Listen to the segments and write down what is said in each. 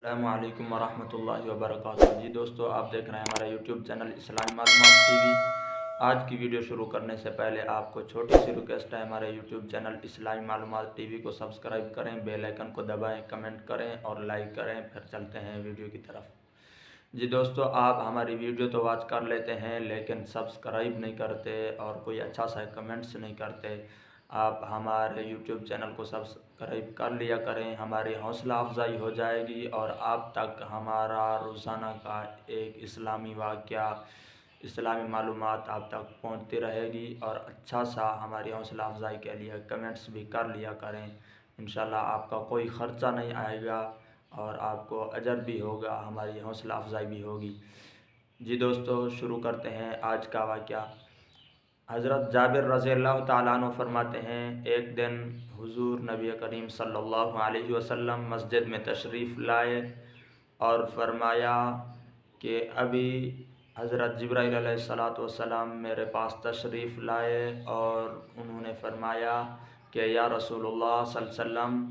السلام علیکم ورحمۃ اللہ وبرکاتہ۔ جی دوستو، آپ دیکھ رہے ہیں ہمارا یوٹیوب چینل اسلامی معلومات ٹی وی۔ آج کی ویڈیو شروع کرنے سے پہلے آپ کو چھوٹی سی ریکویسٹ ہے، ہمارے یوٹیوب چینل اسلامی معلومات ٹی وی کو سبسکرائب کریں، بیل آئیکن کو دبائیں، کمنٹ کریں اور لائک کریں۔ پھر چلتے ہیں ویڈیو کی طرف۔ جی دوستو، آپ ہماری ویڈیو تو واچ کر لیتے ہیں لیکن سبسکرائب نہیں کرتے اور کوئی اچھا سا کمنٹس نہیں کرتے۔ آپ ہمارے یوٹیوب چینل کو سبسکرائب کر لیا کریں، ہماری حوصلہ افزائی ہو جائے گی اور آپ تک ہمارا روزانہ کا ایک اسلامی واقعہ، اسلامی معلومات آپ تک پہنچتی رہے گی۔ اور اچھا سا ہماری حوصلہ افزائی کے لیے کمنٹس بھی کر لیا کریں۔ انشاءاللہ آپ کا کوئی خرچہ نہیں آئے گا اور آپ کو اجر بھی ہوگا، ہماری حوصلہ افزائی بھی ہوگی۔ جی دوستو، شروع کرتے ہیں آج کا واقعہ۔ حضرت جابر رضی اللہ تعالیٰ عنہ فرماتے ہیں، ایک دن حضور نبی کریم صلی اللہ علیہ وسلم مسجد میں تشریف لائے اور فرمایا کہ ابھی حضرت جبرائیل علیہ السلام میرے پاس تشریف لائے اور انہوں نے فرمایا کہ یا رسول اللہ صلی اللہ علیہ وسلم،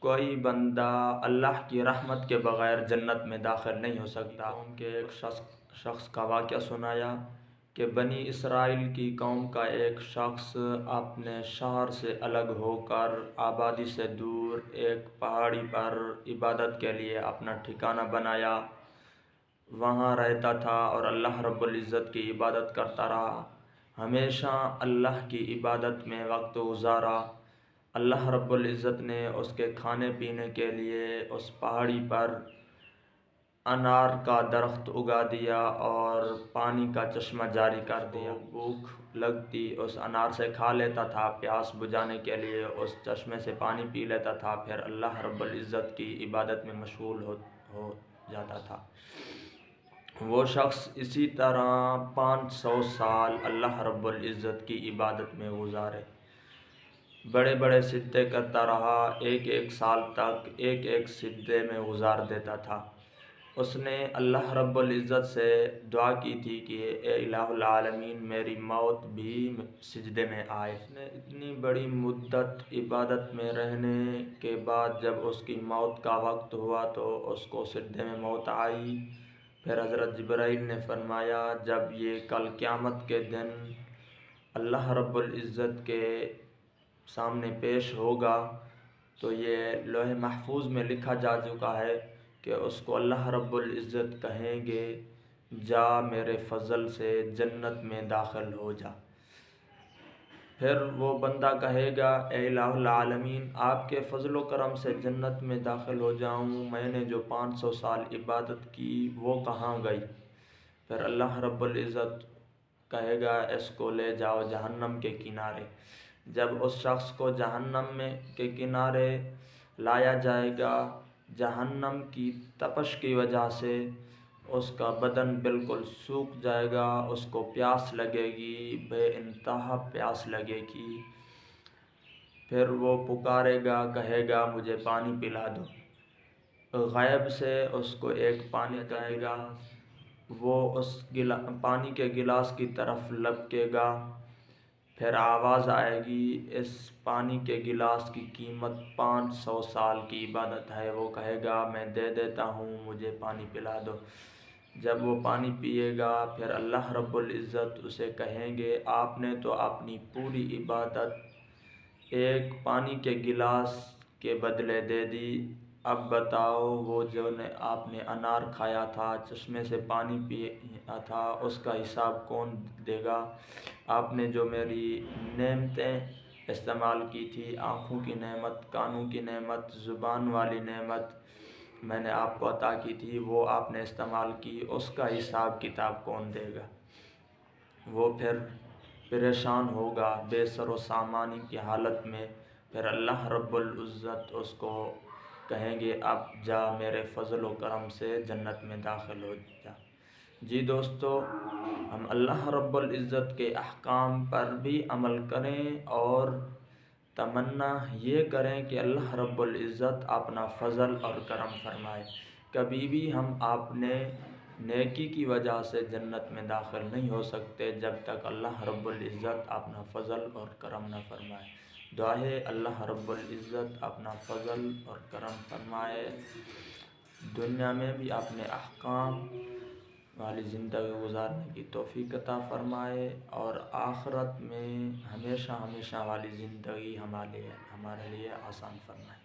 کوئی بندہ اللہ کی رحمت کے بغیر جنت میں داخل نہیں ہو سکتا۔ قوم کے ایک شخص کا واقعہ سنایا کہ بنی اسرائیل کی قوم کا ایک شخص اپنے شہر سے الگ ہو کر آبادی سے دور ایک پہاڑی پر عبادت کے لیے اپنا ٹھکانہ بنایا، وہاں رہتا تھا اور اللہ رب العزت کی عبادت کرتا رہا، ہمیشہ اللہ کی عبادت میں وقت گزارا۔ اللہ رب العزت نے اس کے کھانے پینے کے لیے اس پہاڑی پر انار کا درخت اگا دیا اور پانی کا چشمہ جاری کر دیا۔ بھوک لگتی اس انار سے کھا لیتا تھا، پیاس بجھانے کے لیے اس چشمے سے پانی پی لیتا تھا، پھر اللہ رب العزت کی عبادت میں مشغول ہو جاتا تھا۔ وہ شخص اسی طرح 500 سال اللہ رب العزت کی عبادت میں گزارے، بڑے بڑے سجدے کرتا رہا، ایک سال تک ایک سجدے میں گزار دیتا تھا۔ اس نے اللہ رب العزت سے دعا کی تھی کہ اے الہ العالمین، میری موت بھی سجدے میں آئے۔ اس نے اتنی بڑی مدت عبادت میں رہنے کے بعد جب اس کی موت کا وقت ہوا تو اس کو سجدے میں موت آئی۔ پھر حضرت جبرائیل نے فرمایا، جب یہ کل قیامت کے دن اللہ رب العزت کے سامنے پیش ہوگا تو یہ لوح محفوظ میں لکھا جا چکا ہے کہ اس کو اللہ رب العزت کہیں گے، جا میرے فضل سے جنت میں داخل ہو جا۔ پھر وہ بندہ کہے گا، اے الہ العالمین، آپ کے فضل و کرم سے جنت میں داخل ہو جاؤں، میں نے جو 500 سال عبادت کی وہ کہاں گئی؟ پھر اللہ رب العزت کہے گا، اس کو لے جاؤ جہنم کے کنارے۔ جب اس شخص کو جہنم کے کنارے لایا جائے گا، جہنم کی تپش کی وجہ سے اس کا بدن بالکل سوکھ جائے گا، اس کو پیاس لگے گی، بے انتہا پیاس لگے گی۔ پھر وہ پکارے گا، کہے گا مجھے پانی پلا دو۔ غیب سے اس کو ایک پانی جائے گا، وہ اس پانی کے گلاس کی طرف لپکے گا، پھر آواز آئے گی، اس پانی کے گلاس کی قیمت 500 سال کی عبادت ہے۔ وہ کہے گا، میں دے دیتا ہوں، مجھے پانی پلا دو۔ جب وہ پانی پیے گا پھر اللہ رب العزت اسے کہیں گے، آپ نے تو اپنی پوری عبادت ایک پانی کے گلاس کے بدلے دے دی، اب بتاؤ وہ جو آپ نے انار کھایا تھا، چشمے سے پانی پیا تھا، اس کا حساب کون دے گا؟ آپ نے جو میری نعمتیں استعمال کی تھی، آنکھوں کی نعمت، کانوں کی نعمت، زبان والی نعمت میں نے آپ کو عطا کی تھی، وہ آپ نے استعمال کی، اس کا حساب کتاب کون دے گا؟ وہ پھر پریشان ہوگا، بے سر و سامانی کی حالت میں۔ پھر اللہ رب العزت اس کو کہیں گے، اب جا میرے فضل و کرم سے جنت میں داخل ہو جا۔ جی دوستو، ہم اللہ رب العزت کے احکام پر بھی عمل کریں اور تمنا یہ کریں کہ اللہ رب العزت اپنا فضل اور کرم فرمائے۔ کبھی بھی ہم اپنے نیکی کی وجہ سے جنت میں داخل نہیں ہو سکتے جب تک اللہ رب العزت اپنا فضل اور کرم نہ فرمائے۔ دعا ہے اللہ رب العزت اپنا فضل اور کرم فرمائے۔ دنیا میں بھی اپنے احکام والی زندگی گزارنے کی توفیق عطا فرمائے، اور آخرت میں ہمیشہ ہمیشہ والی زندگی ہمارے لیے آسان فرمائے۔